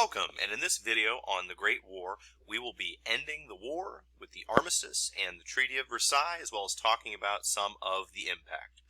Welcome, and in this video on the Great War, we will be ending the war with the Armistice and the Treaty of Versailles, as well as talking about some of the impact.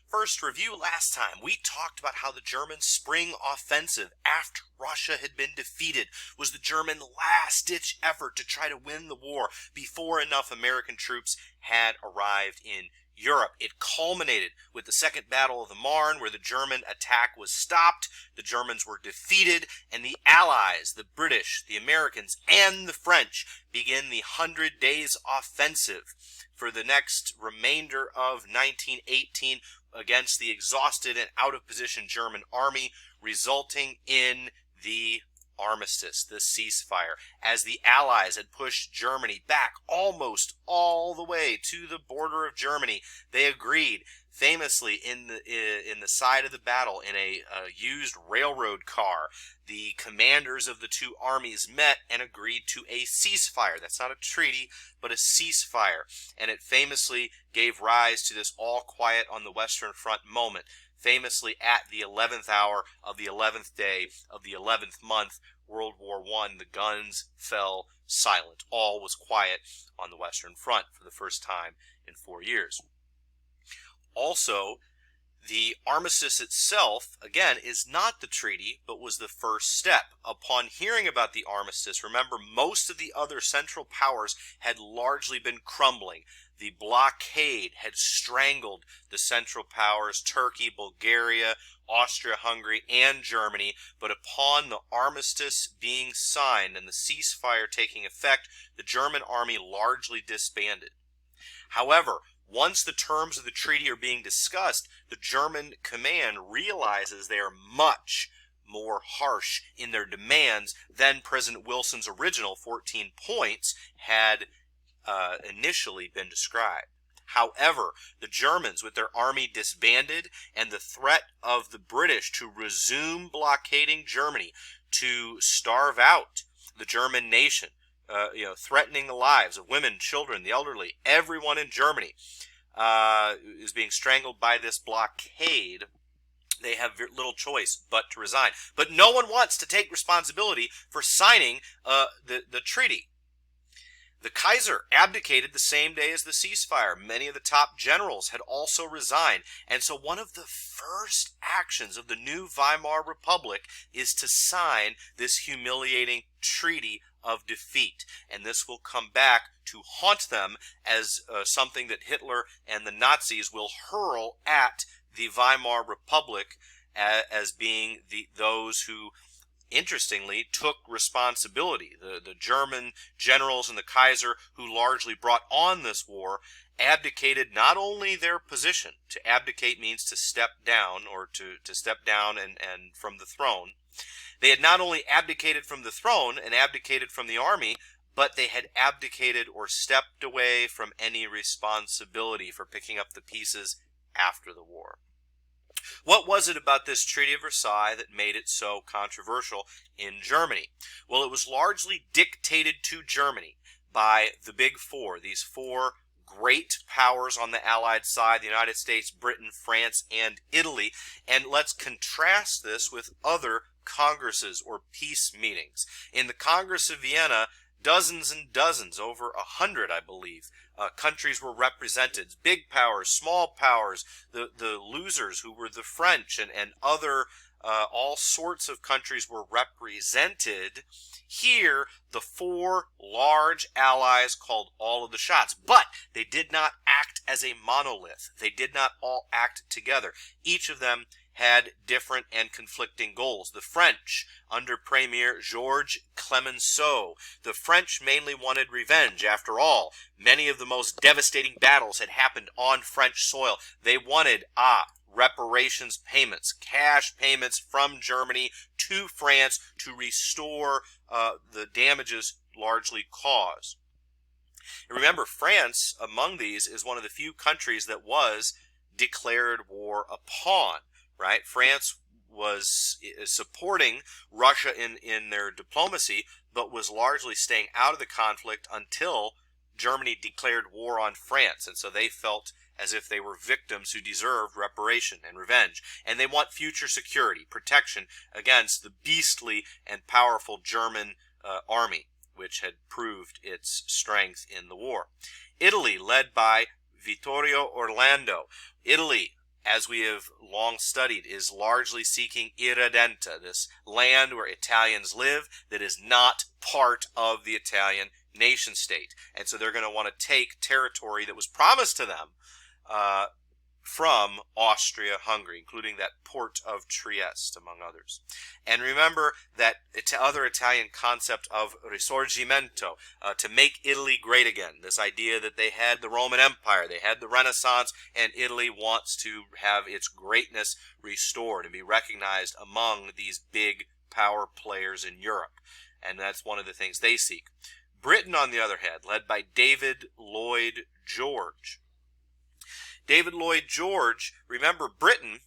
First, review last time. We talked about how the German spring offensive after Russia had been defeated was the German last-ditch effort to try to win the war before enough American troops had arrived in Europe. It culminated with the Second Battle of the Marne, where the German attack was stopped, the Germans were defeated, and the Allies, the British, the Americans, and the French began the 100 Days Offensive for the next remainder of 1918 against the exhausted and out-of-position German army, resulting in the Armistice, the ceasefire, as the Allies had pushed Germany back almost all the way to the border of Germany. They agreed, famously in the side of the battle, in a used railroad car. The commanders of the two armies met and agreed to a ceasefire. That's not a treaty, but a ceasefire. And it famously gave rise to this all quiet on the Western Front moment. Famously at the 11th hour of the 11th day of the 11th month, World War I, the guns fell silent. All was quiet on the Western Front for the first time in 4 years. Also, the armistice itself, again, is not the treaty, but was the first step. Upon hearing about the armistice, remember, most of the other Central Powers had largely been crumbling. The blockade had strangled the Central Powers, Turkey, Bulgaria, Austria-Hungary, and Germany, but upon the armistice being signed and the ceasefire taking effect, the German army largely disbanded. However, once the terms of the treaty are being discussed, the German command realizes they are much more harsh in their demands than President Wilson's original 14 points had initially been described. However, the Germans, with their army disbanded and the threat of the British to resume blockading Germany, to starve out the German nation, threatening the lives of women, children, the elderly, everyone in Germany is being strangled by this blockade. They have little choice but to resign. But no one wants to take responsibility for signing the treaty. The Kaiser abdicated the same day as the ceasefire. Many of the top generals had also resigned. And so one of the first actions of the new Weimar Republic is to sign this humiliating treaty of defeat. And this will come back to haunt them as something that Hitler and the Nazis will hurl at the Weimar Republic as being those who, interestingly, took responsibility. The German generals and the Kaiser, who largely brought on this war, abdicated not only their position. To abdicate means to step down, or to step down and from the throne. They had not only abdicated from the throne and abdicated from the army, but they had abdicated or stepped away from any responsibility for picking up the pieces after the war. What was it about this Treaty of Versailles that made it so controversial in Germany? Well, it was largely dictated to Germany by the Big Four, these four great powers on the Allied side: the United States, Britain, France, and Italy. And let's contrast this with other congresses or peace meetings. In the Congress of Vienna, dozens and dozens, over 100, I believe, countries were represented. Big powers, small powers, the losers, who were the French, and other, all sorts of countries were represented. Here, the four large allies called all of the shots, but they did not act as a monolith. They did not all act together. Each of them had different and conflicting goals. The French, under Premier Georges Clemenceau, the French mainly wanted revenge. After all, many of the most devastating battles had happened on French soil. They wanted reparations payments, cash payments from Germany to France to restore the damages largely caused. And remember, France, among these, is one of the few countries that was declared war upon. Right? France was supporting Russia in their diplomacy, but was largely staying out of the conflict until Germany declared war on France. And so they felt as if they were victims who deserved reparation and revenge. And they want future security, protection against the beastly and powerful German army, which had proved its strength in the war. Italy, led by Vittorio Orlando. Italy, as we have long studied, is largely seeking irredenta, this land where Italians live that is not part of the Italian nation state. And so they're going to want to take territory that was promised to them from Austria-Hungary, including that port of Trieste, among others. And remember that other Italian concept of risorgimento, to make Italy great again. This idea that they had the Roman Empire, they had the Renaissance, and Italy wants to have its greatness restored and be recognized among these big power players in Europe. And that's one of the things they seek. Britain, on the other hand, led by David Lloyd George. David Lloyd George, remember, Britain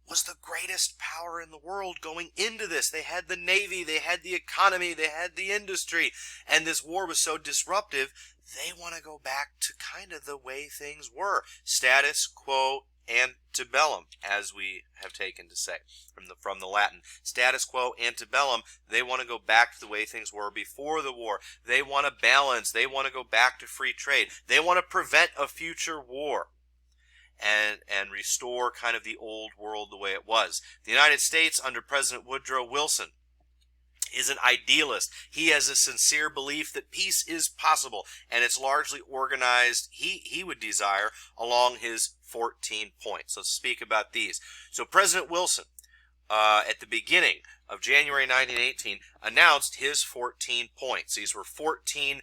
was the greatest power in the world going into this. They had the navy, they had the economy, they had the industry, and this war was so disruptive, they want to go back to kind of the way things were. Status quo antebellum, as we have taken to say from the Latin. Status quo antebellum. They want to go back to the way things were before the war. They want to balance. They want to go back to free trade. They want to prevent a future war and restore kind of the old world the way it was. The United States, under President Woodrow Wilson, is an idealist. He has a sincere belief that peace is possible, and it's largely organized, he would desire, along his 14 points. Let's speak about these. So President Wilson, at the beginning of January 1918, announced his 14 points. These were 14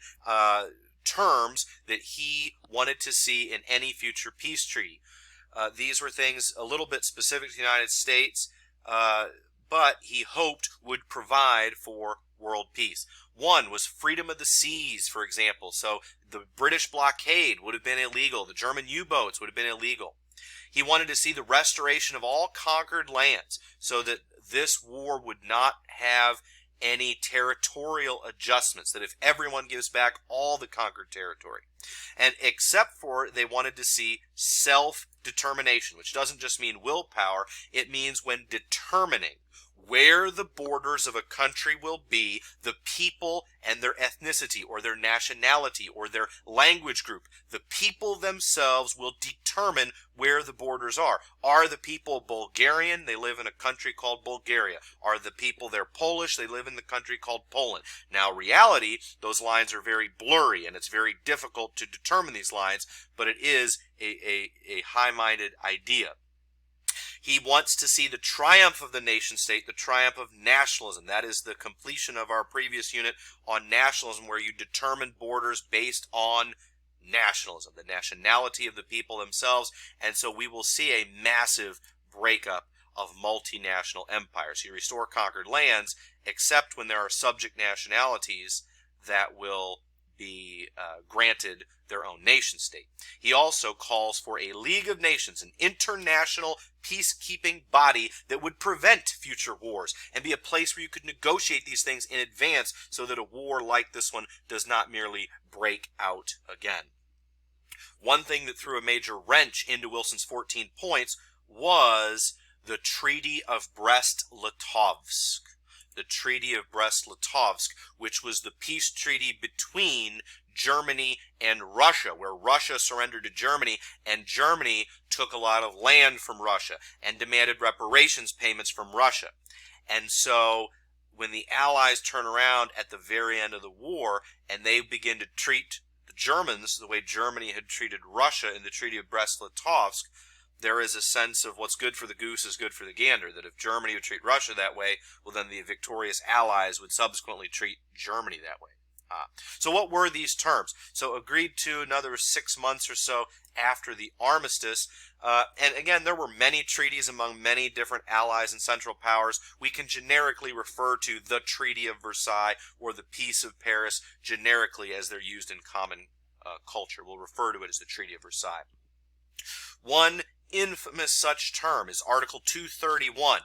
terms that he wanted to see in any future peace treaty. These were things a little bit specific to the United States, but he hoped would provide for world peace. One was freedom of the seas, for example. So the British blockade would have been illegal. The German U-boats would have been illegal. He wanted to see the restoration of all conquered lands so that this war would not have any territorial adjustments, that if everyone gives back all the conquered territory. And except for they wanted to see self-determination, which doesn't just mean willpower, it means when determining where the borders of a country will be, the people and their ethnicity or their nationality or their language group, the people themselves will determine where the borders are. Are the people Bulgarian? They live in a country called Bulgaria. Are the people there Polish? They live in the country called Poland. Now, reality, those lines are very blurry, and it's very difficult to determine these lines, but it is a high-minded idea. He wants to see the triumph of the nation state, the triumph of nationalism. That is the completion of our previous unit on nationalism, where you determine borders based on nationalism, the nationality of the people themselves. And so we will see a massive breakup of multinational empires. You restore conquered lands, except when there are subject nationalities that will be granted their own nation state. He also calls for a League of Nations, an international peacekeeping body that would prevent future wars and be a place where you could negotiate these things in advance so that a war like this one does not merely break out again. One thing that threw a major wrench into Wilson's 14 points was the Treaty of Brest-Litovsk. The Treaty of Brest-Litovsk, which was the peace treaty between Germany and Russia, where Russia surrendered to Germany, and Germany took a lot of land from Russia and demanded reparations payments from Russia. And so when the Allies turn around at the very end of the war and they begin to treat the Germans the way Germany had treated Russia in the Treaty of Brest-Litovsk, there is a sense of what's good for the goose is good for the gander, that if Germany would treat Russia that way, well, then the victorious Allies would subsequently treat Germany that way. So what were these terms? So agreed to another 6 months or so after the Armistice. And again, there were many treaties among many different allies and central powers. We can generically refer to the Treaty of Versailles or the Peace of Paris generically as they're used in common culture. We'll refer to it as the Treaty of Versailles. One infamous such term is Article 231,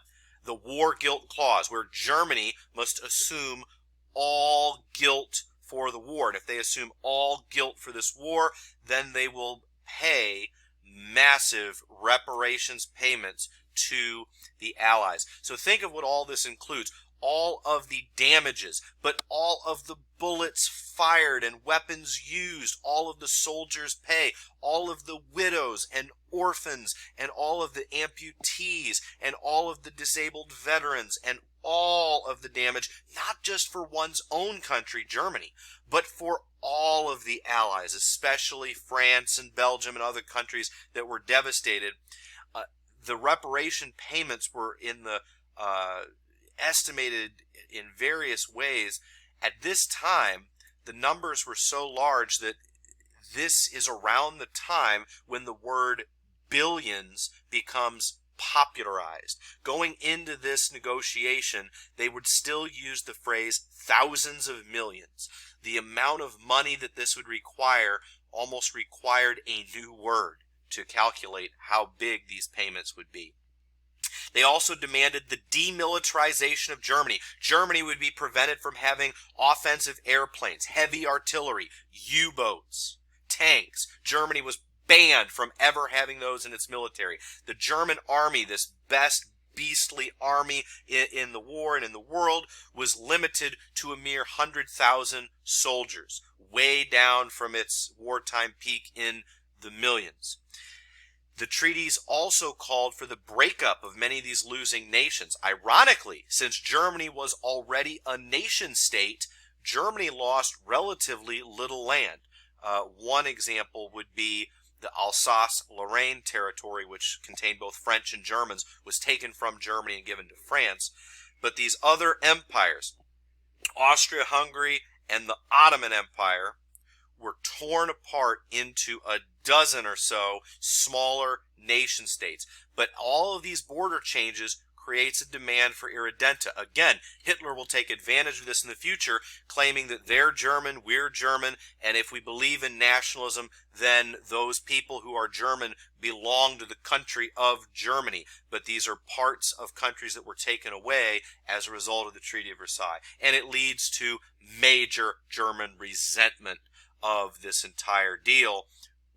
the War Guilt Clause, where Germany must assume all guilt for the war. And if they assume all guilt for this war, then they will pay massive reparations payments to the Allies. So think of what all this includes. All of the damages, but all of the bullets fired and weapons used, all of the soldiers' pay, all of the widows and orphans, and all of the amputees, and all of the disabled veterans, and all of the damage, not just for one's own country, Germany, but for all of the Allies, especially France and Belgium and other countries that were devastated. The reparation payments were in the estimated in various ways. At this time, the numbers were so large that this is around the time when the word billions becomes popularized. Going into this negotiation, they would still use the phrase thousands of millions. The amount of money that this would require almost required a new word to calculate how big these payments would be. They also demanded the demilitarization of Germany. Germany would be prevented from having offensive airplanes, heavy artillery, U-boats, tanks. Germany was banned from ever having those in its military. The German army, this best beastly army in the war and in the world, was limited to a mere 100,000 soldiers, way down from its wartime peak in the millions. The treaties also called for the breakup of many of these losing nations. Ironically, since Germany was already a nation state, Germany lost relatively little land. One example would be the Alsace-Lorraine territory, which contained both French and Germans, was taken from Germany and given to France. But these other empires, Austria-Hungary and the Ottoman Empire, were torn apart into a dozen or so smaller nation states. But all of these border changes creates a demand for irredenta. Again, Hitler will take advantage of this in the future, claiming that they're German, we're German, and if we believe in nationalism, then those people who are German belong to the country of Germany. But these are parts of countries that were taken away as a result of the Treaty of Versailles. And it leads to major German resentment of this entire deal,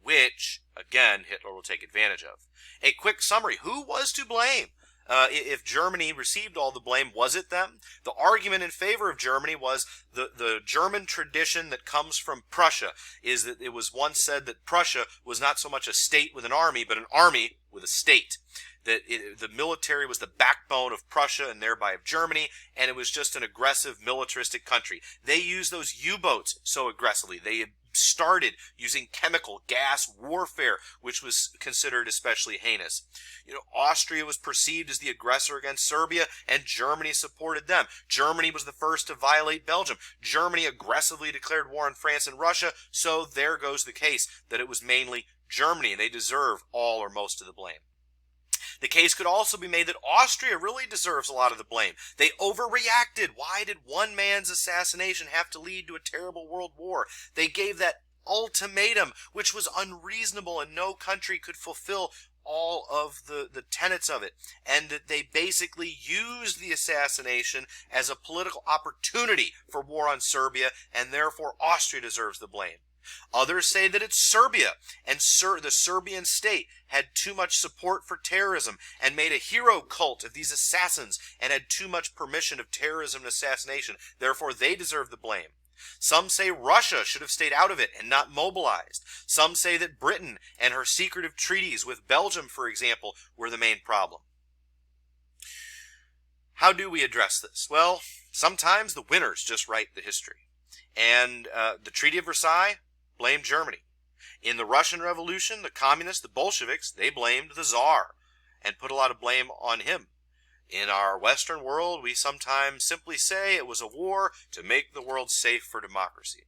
which, again, Hitler will take advantage of. A quick summary. Who was to blame? If Germany received all the blame, was it them? The argument in favor of Germany was the German tradition that comes from Prussia, is that it was once said that Prussia was not so much a state with an army, but an army with a state. That the military was the backbone of Prussia and thereby of Germany, and it was just an aggressive militaristic country. They used those U-boats so aggressively. They started using chemical gas warfare, which was considered especially heinous. Austria was perceived as the aggressor against Serbia, and Germany supported them. Germany was the first to violate Belgium. Germany aggressively declared war on France and Russia, so there goes the case that it was mainly Germany, and they deserve all or most of the blame. The case could also be made that Austria really deserves a lot of the blame. They overreacted. Why did one man's assassination have to lead to a terrible world war? They gave that ultimatum, which was unreasonable, and no country could fulfill all of the tenets of it. And that they basically used the assassination as a political opportunity for war on Serbia, and therefore Austria deserves the blame. Others say that it's Serbia, and the Serbian state had too much support for terrorism and made a hero cult of these assassins and had too much permission of terrorism and assassination. Therefore, they deserve the blame. Some say Russia should have stayed out of it and not mobilized. Some say that Britain and her secretive treaties with Belgium, for example, were the main problem. How do we address this? Well, sometimes the winners just write the history. And the Treaty of Versailles blamed Germany. In the Russian Revolution, the communists, the Bolsheviks, they blamed the Tsar and put a lot of blame on him. In our Western world, we sometimes simply say it was a war to make the world safe for democracy.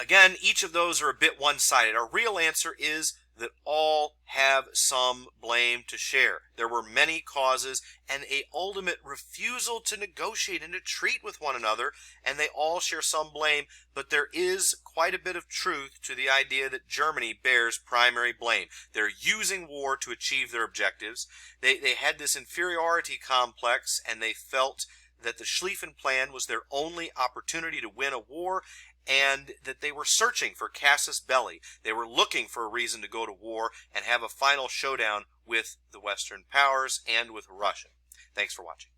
Again, each of those are a bit one-sided. Our real answer is that all have some blame to share. There were many causes and an ultimate refusal to negotiate and to treat with one another, and they all share some blame, but there is quite a bit of truth to the idea that Germany bears primary blame. They're using war to achieve their objectives. They had this inferiority complex, and they felt that the Schlieffen Plan was their only opportunity to win a war, and that they were searching for casus belli. They were looking for a reason to go to war and have a final showdown with the Western powers and with Russia. Thanks for watching.